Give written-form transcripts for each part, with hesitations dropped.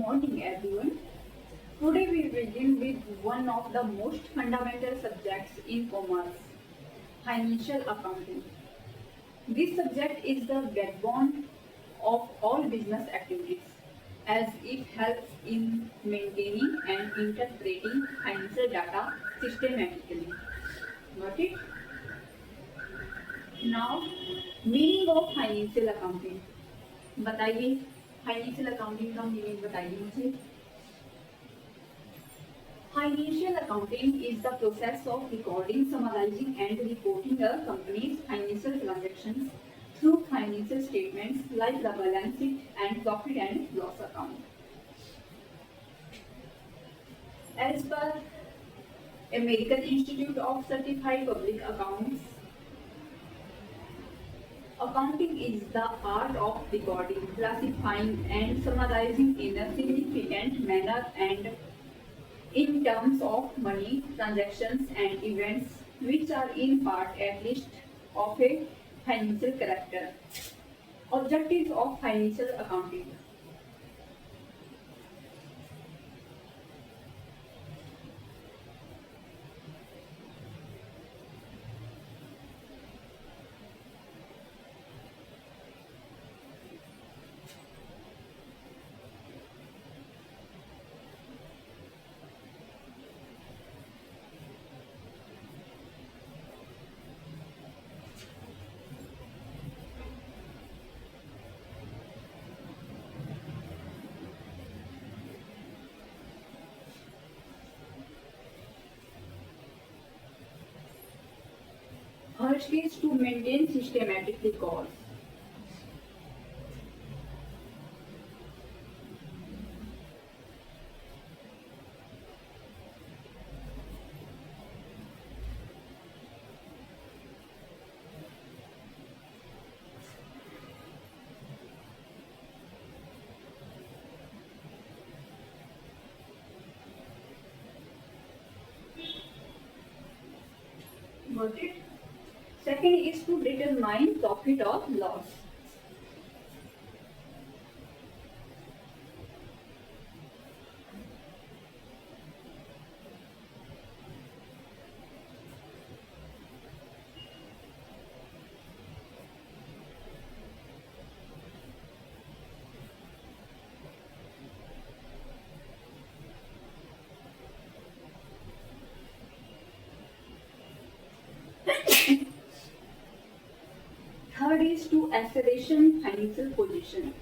morning, everyone. Today we begin with one of the most fundamental subjects in commerce, financial accounting. This subject is the backbone of all business activities as it helps in maintaining and interpreting financial data systematically. Got it? Now, meaning of financial accounting. बताइए financial accounting का meaning बताइए मुझे. Financial accounting is the process of recording, summarizing, and reporting a company's financial transactions through financial statements like the balance sheet and profit and loss account. As per American Institute of Certified Public Accounts, accounting is the art of recording, classifying, and summarizing in a significant manner and in terms of money, transactions, and events which are in part at least of a financial character. Objectives of financial accounting. First is to maintain systematic records. Got it? Second is to determine profit or loss. Third is to ascertain financial position.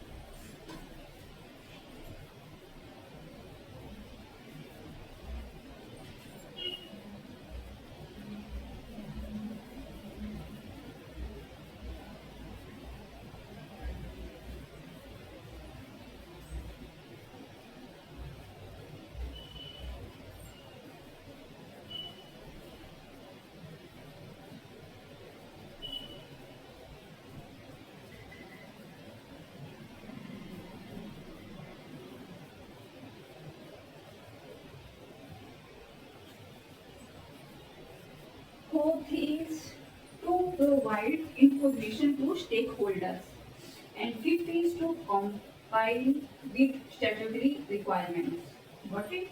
Fourth is to provide information to stakeholders. And fifth is to comply with statutory requirements. Got it?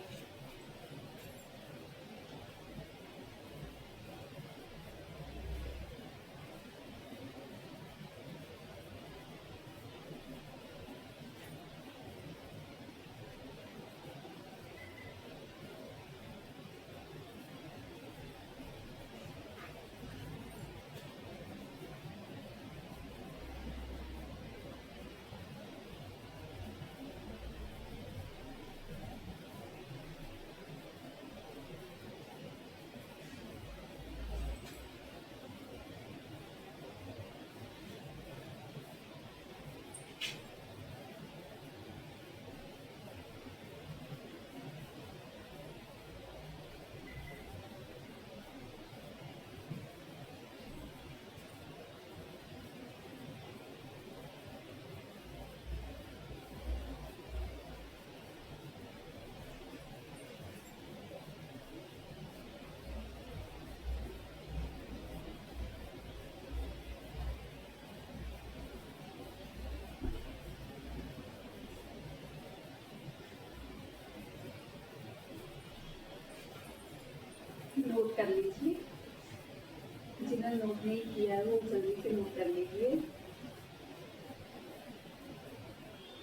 Note कर लीजिए, जिन्होंने note नहीं किया है वो जल्दी से note कर लीजिए।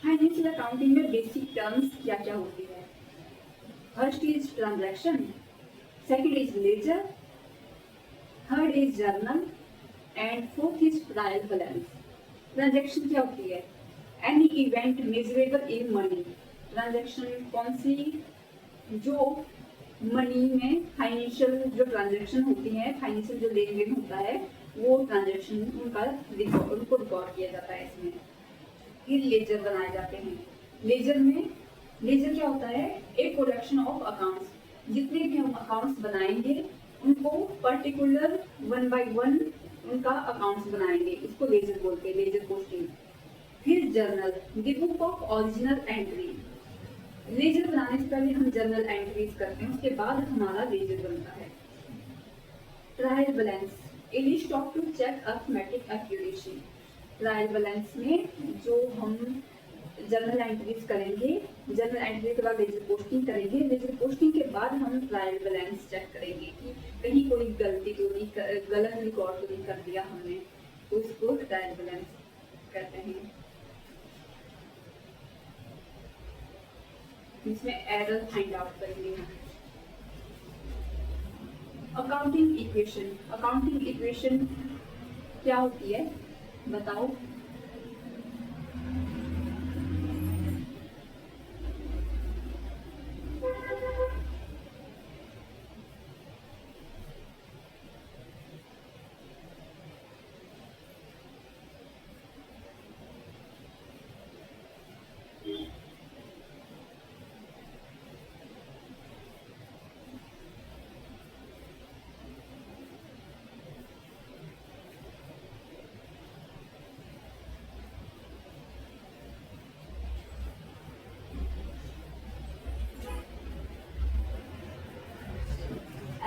फाइनेंशियल अकाउंटिंग में बेसिक टर्म्स क्या क्या होती है? First is transaction, second is ledger, third is journal and fourth is trial balance. Transaction क्या होती है? Any event measurable in money. Transaction कौन सी? जो मनी में फाइनेंशियल जो ट्रांजैक्शन होती है, फाइनेंशियल जो लेन देन होता है, वो ट्रांजैक्शन उनको रिकॉर्ड किया जाता है इसमें। फिर लेजर बनाए जाते हैं। लेजर क्या होता है? एक कलेक्शन ऑफ अकाउंट्स। जितने भी हम अकाउंट्स बनाएंगे उनको पर्टिकुलर वन बाय वन उनका अकाउंट्स बनाएंगे, इसको लेजर बोलते हैं, लेजर पोस्टिंग। फिर journal, the book of original entry. Ledger बनाने से पहले हम जर्नल एंट्रीज करते हैं, उसके बाद हमारा लेजर बनता है। Trial balance, a list of to check arithmetic accuracy. Trial balance में जो हम जर्नल एंट्रीज करेंगे, जर्नल एंट्री के बाद लेजर पोस्टिंग करेंगे, लेजर पोस्टिंग के बाद हम ट्रायल बैलेंस चेक करेंगे कि कहीं कोई गलती तो नहीं, गलत रिकॉर्ड तो नहीं कर दिया हमने, तो इसको ट्रायल बैलेंस कहते हैं। इसमें एरर फाइंड आउट करेंगे हम। अकाउंटिंग इक्वेशन, अकाउंटिंग इक्वेशन क्या होती है बताओ?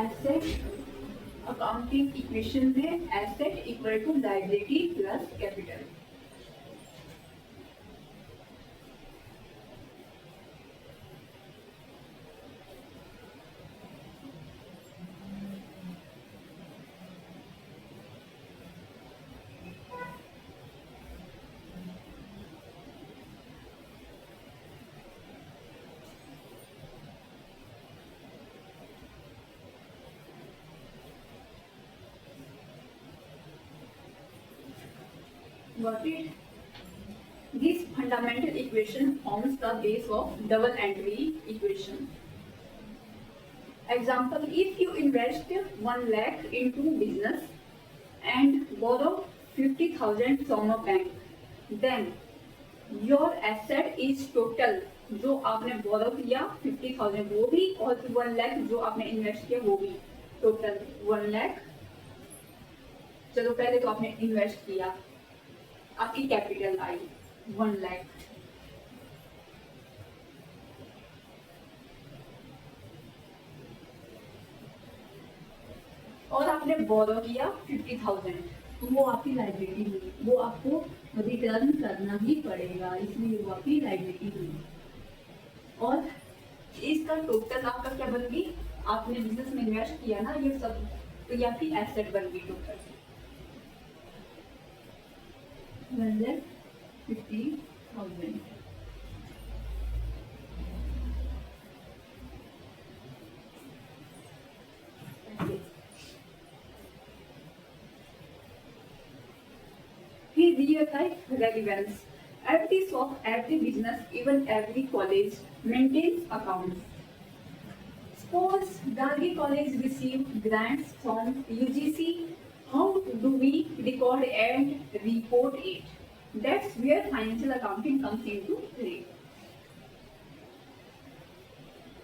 एसेट अकाउंटिंग इक्वेशन में asset equal to liability plus capital. Got it? This fundamental equation forms the base of double entry equation. Example, if you invest 1 lakh into business and borrow 50,000 from a bank, then your asset is total, जो आपने बोरो किया 50,000 वो भी, और 1 लाख जो आपने invest किया वो भी, टोटल 1 लाख। चलो पहले तो आपने इन्वेस्ट किया, आपकी कैपिटल आई 1 लाख, और आपने बोरो किया 50,000, तो वो आपकी लाइबिलिटी हुई, वो आपको रिटर्न करना ही पड़ेगा, इसलिए वो आपकी लाइबिलिटी हुई। और इसका टोटल आपका क्या बन गई? आपने बिजनेस में इन्वेस्ट किया ना ये सब, तो ये आपकी एसेट बन गई total 150,000। He realized relevance. Every shop, every business, even every college maintains accounts. Suppose Gandhi College received grants from UGC. How do we record and report it? That's where financial accounting comes into play.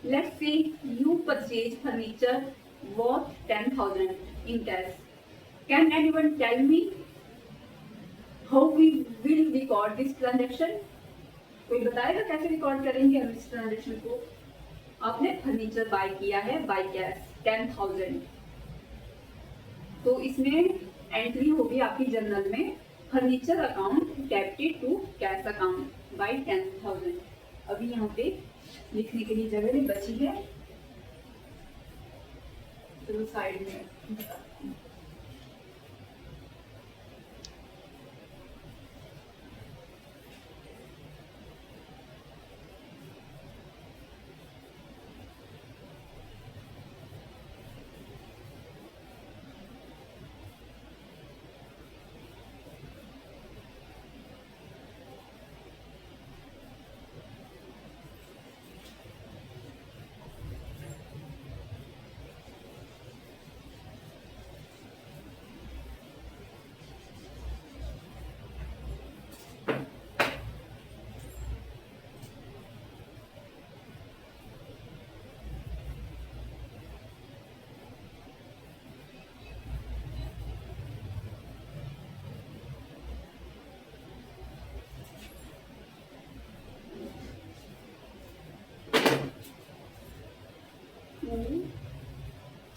Let's say you purchase furniture worth 10,000 in cash. Can anyone tell me how we will record this transaction? कोई बताएगा कैसे record करेंगे हम इस transaction को? आपने furniture bye किया है बाय कैश 10,000, तो इसमें एंट्री होगी आपकी जर्नल में, furniture account debited to cash account by 10,000। अभी यहाँ पे लिखने के लिए जगह नहीं बची है, चलो साइड में बताती हूँ।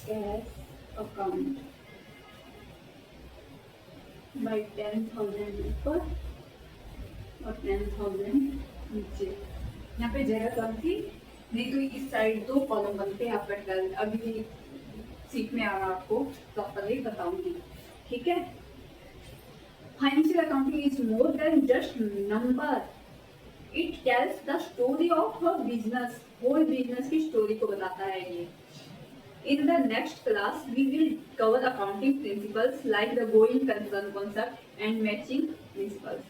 Cash account by 10,000 ऊपर और 10,000 नीचे। यहाँ पे जगह कम थी, नहीं तो इस साइड 2 कॉलम बनते हैं आपका 12। अभी सीखने आ रहा आपको प्रॉपरली बताऊंगी, ठीक है। Financial accounting is more than just number, it tells the story of a business, whole business की स्टोरी को बताता है ये। In the next class, we will cover accounting principles like the going concern concept and matching principles.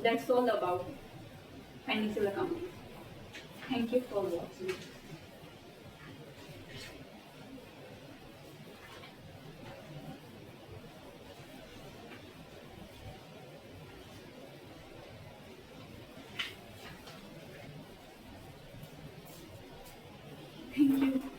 That's all about financial accounting. Thank you for watching. Thank you.